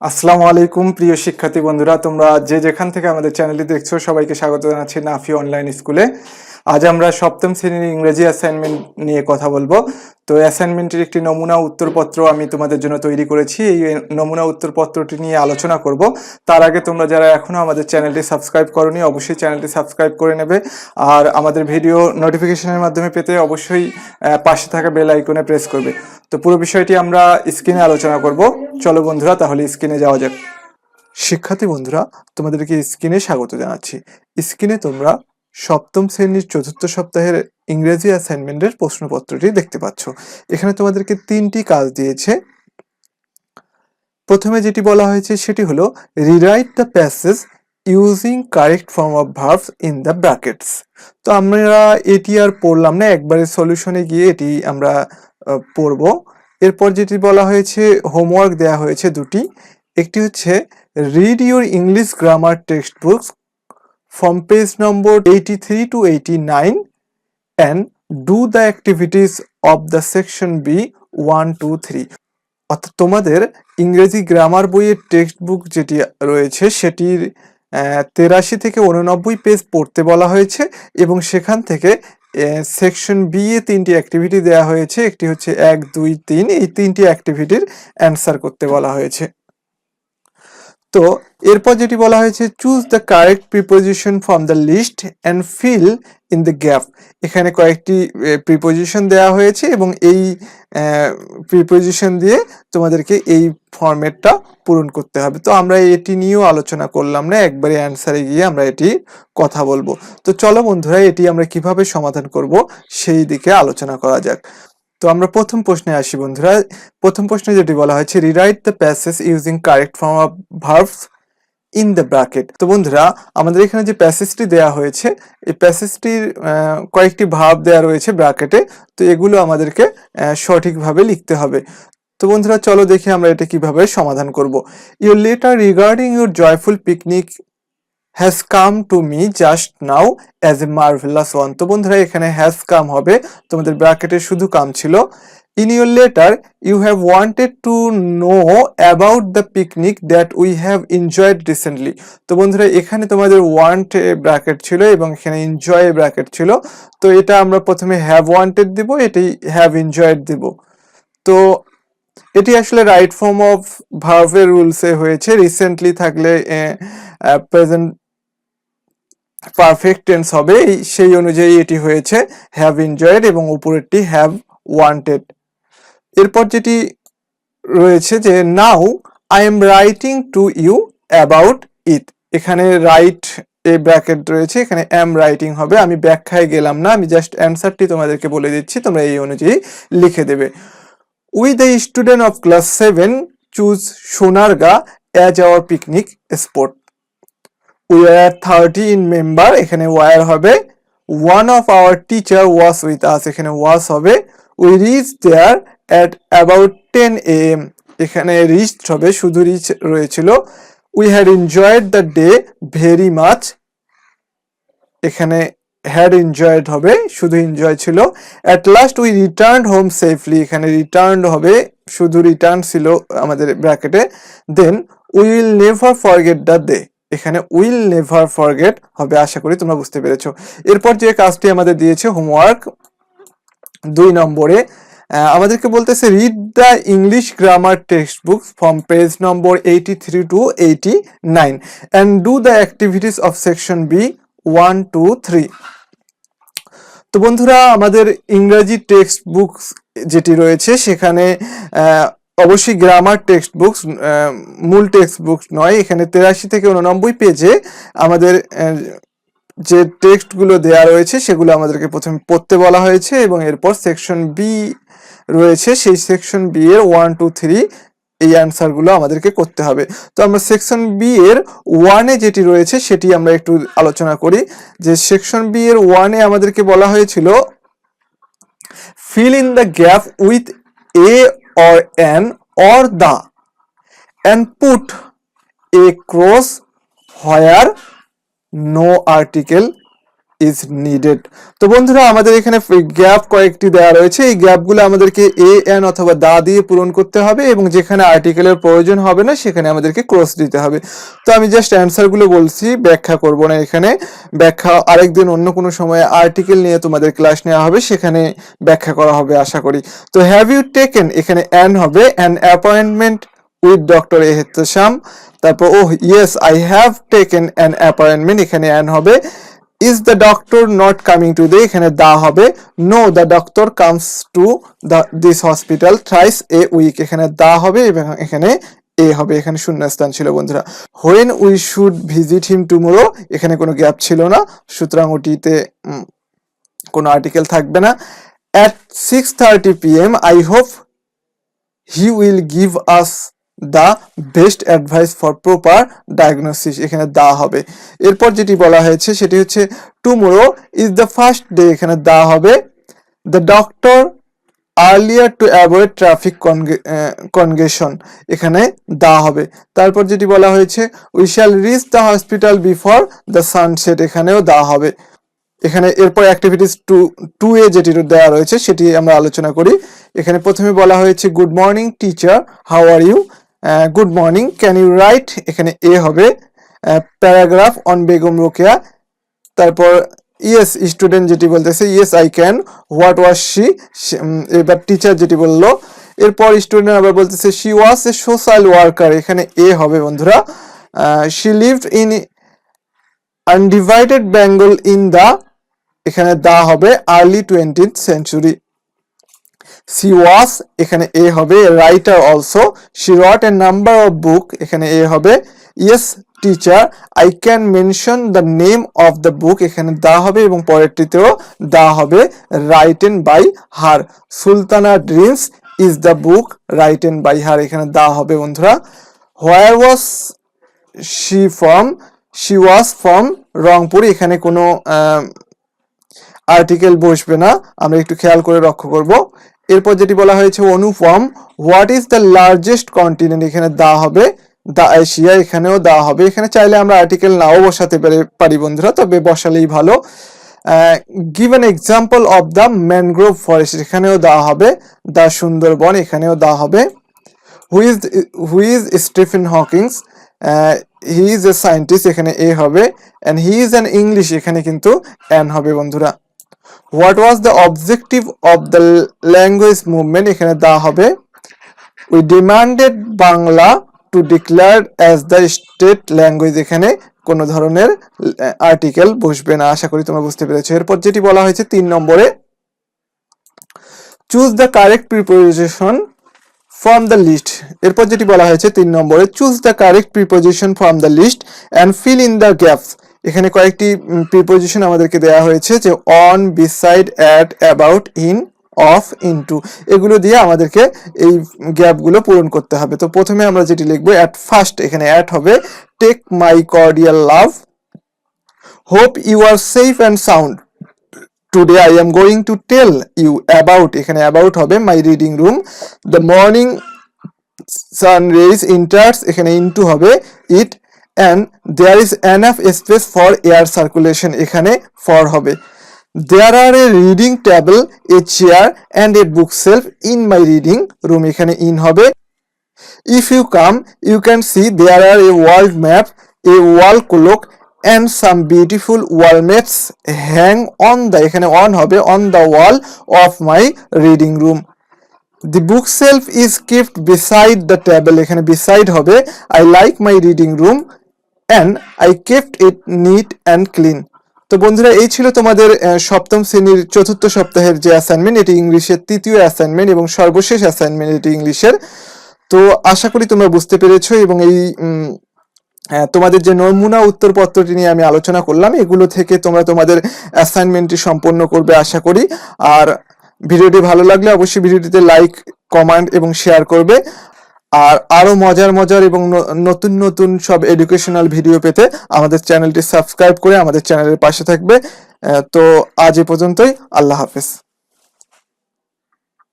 আসসালামু আলাইকুম প্রিয় শিক্ষার্থী বন্ধুরা, তোমরা যে যেখান থেকে আমাদের চ্যানেলটি দেখছো সবাইকে স্বাগত জানাচ্ছি নাফি অনলাইন স্কুলে। আজ আমরা সপ্তম শ্রেণীর ইংরেজি অ্যাসাইনমেন্ট নিয়ে কথা বলবো। তো অ্যাসাইনমেন্টের একটি নমুনা উত্তরপত্র আমি তোমাদের জন্য তৈরি করেছি। এই নমুনা উত্তরপত্রটি নিয়ে আলোচনা করব। তার আগে তোমরা যারা এখনো আমাদের চ্যানেলটি সাবস্ক্রাইব করোনি অবশ্যই চ্যানেলটি সাবস্ক্রাইব করে নেবে, আর আমাদের ভিডিও নোটিফিকেশনের মাধ্যমে পেতে অবশ্যই পাশে থাকা বেল আইকনে প্রেস করবে। তো পুরো বিষয়টি আমরা স্ক্রিনে আলোচনা করব। চলো বন্ধুরা, তাহলে স্ক্রিনে যাওয়া যাক। শিক্ষার্থী বন্ধুরা, তোমাদেরকে স্ক্রিনে স্বাগত জানাচ্ছি। স্ক্রিনে তোমরা সপ্তম শ্রেণীর চতুর্থ সপ্তাহের ইংরেজি অ্যাসাইনমেন্টের প্রশ্নপত্রটি দেখতে পাচ্ছ। এখানে তোমাদেরকে 3টি কাজ দিয়েছে। প্রথমে যেটি বলা হয়েছে সেটি হলো rewrite the passage using correct form of verbs in the brackets. তো আমরা এটি আর পড়লাম না, একবারে সলিউশনে গিয়ে এটি আমরা পড়ব। এরপর যেটি বলা হয়েছে, হোমওয়ার্ক দেওয়া হয়েছে দুটি। একটি হচ্ছে read your English grammar text books from page number 83 to 89 and do the activities of the section B 1, 2, 3. অর্থাৎ তোমাদের ইংরেজি গ্রামার বইয়ের টেক্সট বুক যেটি রয়েছে সেটির 83 থেকে 89 পেজ পড়তে বলা হয়েছে, এবং সেখান থেকে সেকশন বি এ 3টি অ্যাক্টিভিটি দেওয়া হয়েছে। একটি হচ্ছে 1, 2, 3, এই 3টি অ্যাক্টিভিটির অ্যান্সার করতে বলা হয়েছে। তো এরপর যেটি বলা হয়েছে, choose the correct preposition from the list and fill in the gap. এখানে কয়েকটি প্রিপোজিশন দেওয়া হয়েছে এবং এই প্রিপোজিশন দিয়ে তোমাদেরকে এই ফরম্যাটটা পূরণ করতে হবে। তো আমরা এটি নিয়েও আলোচনা করলাম না, একবারে অ্যান্সারে গিয়ে আমরা এটি কথা বলবো। তো চলো বন্ধুরা, এটি আমরা কিভাবে সমাধান করব সেই দিকে আলোচনা করা যাক। তো আমরা প্রথম প্রশ্নে আসি বন্ধুরা। প্রথম প্রশ্নে যেটি বলা হয়েছে, rewrite the passage using correct form of verbs in the bracket. তো বন্ধুরা, আমাদের এখানে যে প্যাসেজটি দেওয়া হয়েছে, এই প্যাসেজটির কয়েকটি ভার্ব দেওয়া রয়েছে ব্র্যাকেটে। তো এগুলো আমাদেরকে সঠিকভাবে লিখতে হবে। তো বন্ধুরা, চলো দেখি আমরা এটা কিভাবে সমাধান করব। Your letter regarding your joyful picnic has come to me just now as a marvellous one. তো বন্ধুরা, এখানে হ্যাজ কাম হবে, তোমাদের ব্র্যাকেটে শুধু কাম ছিল। In your letter you have wanted to know about the picnic that we have enjoyed recently. তো বন্ধুরা, এখানে তোমাদের ওয়ান্ট ব্র্যাকেট ছিল এবং এখানে এনজয় ব্র্যাকেট ছিল। তো এটা আমরা প্রথমে হ্যাভ ওয়ান্টেড দিব, এটি হ্যাভ এনজয়েড দিব। তো এটি আসলে রাইট ফর্ম অফ ভার্বের রুলসে হয়েছে। রিসেন্টলি থাকলে প্রেজেন্ট পারফেক্ট টেন্স হবে, সেই অনুযায়ী এটি হয়েছে হ্যাভ এনজয়েড এবং উপরেরটি হ্যাভ ওয়ান্টেড। এরপর যেটি রয়েছে যে now I am writing to you about it. এখানে রাইট এ ব্র্যাকেট রয়েছে, এখানে এম রাইটিং হবে। আমি ব্যাখ্যায় গেলাম না, আমি জাস্ট অ্যান্সারটি তোমাদেরকে বলে দিচ্ছি, তোমরা এই অনুযায়ী লিখে দেবে। We the student of class 7 choose Sonargaon as our picnic spot. We are 30 in member, এখানে ওয়ার হবে। One of our teacher was with us, এখানে was হবে। We reached there at about 10 AM, এখানে reached হবে, শুধু রিচ রয়েছিল। We had enjoyed the day very much, এখানে had enjoyed হবে, শুধু এনজয় ছিল। At last we returned home safely, এখানে returned হবে, শুধু রিটার্ন ছিল আমাদের ব্র্যাকেটে। Then we will never forget the day, এখানে উইল নেভার ফরগেট হবে। আশা করি তোমরা বুঝতে পেরেছো। এরপর যে কাজটি আমাদের দিয়েছে হোমওয়ার্ক 2 নম্বরে, আমাদেরকে বলতেছে read the English grammar text book from page number 83 to 89 and do the activities of section B 1, 2, 3। তো বন্ধুরা, আমাদের ইংরেজি টেক্সট বুক যেটি রয়েছে সেখানে অবশ্যই গ্রামার টেক্সট বুকস, মূল টেক্সট বুকস নয়। এখানে 83 থেকে 89 পেজে আমাদের যে টেক্সটগুলো দেয়া রয়েছে সেগুলো আমাদেরকে প্রথমে পড়তে বলা হয়েছে, এবং এরপর সেকশন বি রয়েছে, সেই সেকশন বি এর 1, 2, 3 এই অ্যান্সারগুলো আমাদেরকে করতে হবে। তো আমরা সেকশন বি এর 1-এ যেটি রয়েছে সেটি আমরা একটু আলোচনা করি। যে সেকশন বি এর 1-এ আমাদেরকে বলা হয়েছিল fill in the gap with a or an or the and put a cross where no article is needed. তো বন্ধুরা আমাদের এখানে গ্যাপ কয়েকটি দেওয়া রয়েছে, এই গ্যাপগুলো আমাদেরকে এ এন অথবা দা দিয়ে পূরণ করতে হবে এবং যেখানে আর্টিকেলের প্রয়োজন হবে না সেখানে আমাদেরকে ক্রস দিতে হবে। তো আমি জাস্ট অ্যান্সারগুলো বলছি, ব্যাখ্যা করব না এখানে, ব্যাখ্যা আরেকদিন অন্য কোনো সময়ে আর্টিকেল নিয়ে তোমাদের ক্লাস নেওয়া হবে, সেখানে ব্যাখ্যা করা হবে আশা করি। তো হ্যাভ ইউ টেকেন, এখানে অ্যান হবে, an appointment with doctor Ehtesham. তারপর oh yes I have taken an appointment, এখানে অ্যান হবে। Is the doctor not coming today, এখানে দা হবে। No the doctor comes to this hospital thrice a week, এখানে the হবে এবং এখানে এ হবে, এখানে শূন্যস্থান ছিল বন্ধুরা। When we should visit him tomorrow, এখানে কোনো গ্যাপ ছিল না, সুতরাং ওটিতে কোনো আর্টিকেল থাকবে না। At 6:30 PM I hope he will give us the best advice for proper diagnosis, এখানে দা হবে। এরপর যেটি বলা হয়েছে সেটি হচ্ছে tomorrow is the first day, এখানে দা হবে। The doctor earlier to avoid traffic congestion, এখানে দা হবে। তারপর যেটি বলা হয়েছে we shall reach the hospital before the sunset, এখানেও দা হবে। এখানে এরপর অ্যাক্টিভিটিস 2 এ যেটি দেওয়া রয়েছে সেটি আমরা আলোচনা করি। এখানে প্রথমে বলা হয়েছে good morning teacher, how are you, good morning, can you write, এখানে এ হবে। প্যারাগ্রাফ অন বেগম রোকেয়া, তারপর ইয়েস স্টুডেন্ট যেটি বলতেছে yes I can, what was she, এবার টিচার যেটি বললো। এরপর স্টুডেন্ট আবার বলতেছে she was a social worker, এখানে এ হবে বন্ধুরা। She lived in undivided Bengal in the, এখানে দা হবে, আর্লি 20th century। সি ওয়াজ, এখানে এ হবে, writer also. She wrote a number of book, এখানে এ হবে। Yes teacher I can mention the name of the book, এখানে the হবে এবং পরেরটিতেও দা হবে, written by her. Sultana dreams is the book written by her, এখানে the হবে বন্ধুরা। Where was she from, she was from Rangpur, এখানে কোনো আর্টিকেল বসবে না, আমরা একটু খেয়াল করে লক্ষ্য করব। এরপর যেটি বলা হয়েছে Anupam, what is the largest continent, এখানে দা হবে, দা এশিয়া, এখানেও দা হবে। এখানে চাইলে আমরা আর্টিকেল নাও বসাতে পারি বন্ধুরা, তবে বসালেই ভালো। Give an example of the mangrove forest, এখানেও দা হবে, দ্য সুন্দরবন, এখানেও দা হবে। Who is Stephen Hawkings, he is a scientist, এখানে এ হবে। And he is an English, এখানে কিন্তু অ্যান হবে বন্ধুরা। What was the objective of the language movement, এখানে দা হবে। We demanded Bangla two declare as the state language, এখানে কোনো ধরনের আর্টিকেল বসবে না, আশা করি তোমরা বুঝতে পেরেছো। এরপর যেটি বলা হয়েছে 3 নম্বরে choose the correct preposition from the list, এরপর যেটি বলা হয়েছে 3 নম্বরে choose the correct preposition from the list and fill in the gaps, এখানে কয়েকটি প্রিপোজিশন আমাদেরকে দেওয়া হয়েছে, যে on, beside, at, about, in, of, into, এগুলো দিয়ে আমাদেরকে এই গ্যাপগুলো পূরণ করতে হবে। তো প্রথমে আমরা যেটি লিখবো অ্যাট ফার্স্ট, এখানে অ্যাট হবে। Take my cordial love, hope you are safe and sound, today I am going to tell you about, এখানে অ্যাবাউট হবে, my reading room. The morning sun rays enters, এখানে ইনটু হবে, it. And there is enough space for air circulation, এখানে for হবে। There are a reading table, a chair and a book shelf in my reading room, এখানে in হবে। If you come you can see there are a world map, a wall clock and some beautiful wallmats hang on the, এখানে on হবে, on the wall of my reading room. The bookshelf is kept beside the table, এখানে beside হবে। I like my reading room and I kept it neat and clean. তো বন্ধুরা এই ছিল তোমাদের সপ্তম শ্রেণীর চতুর্থ সপ্তাহের যে অ্যাসাইনমেন্ট, এটি ইংলিশের তৃতীয় অ্যাসাইনমেন্ট এবং সর্বশেষ অ্যাসাইনমেন্ট এটি ইংলিশের। তো আশা করি তোমরা বুঝতে পেরেছো এবং এই তোমাদের যে নমুনা উত্তরপত্রটি নিয়ে আমি আলোচনা করলাম, এগুলো থেকে তোমরা তোমাদের অ্যাসাইনমেন্টটি সম্পন্ন করবে আশা করি। আর ভিডিওটি ভালো লাগলে অবশ্যই ভিডিওটিতে লাইক, কমেন্ট এবং শেয়ার করবে। আর আরো মজার এবং নতুন নতুন সব এডুকেশনাল ভিডিও পেতে আমাদের চ্যানেলটি সাবস্ক্রাইব করে আমাদের চ্যানেলের পাশে থাকবে। তো আজ এ পর্যন্তই, আল্লাহ হাফেজ।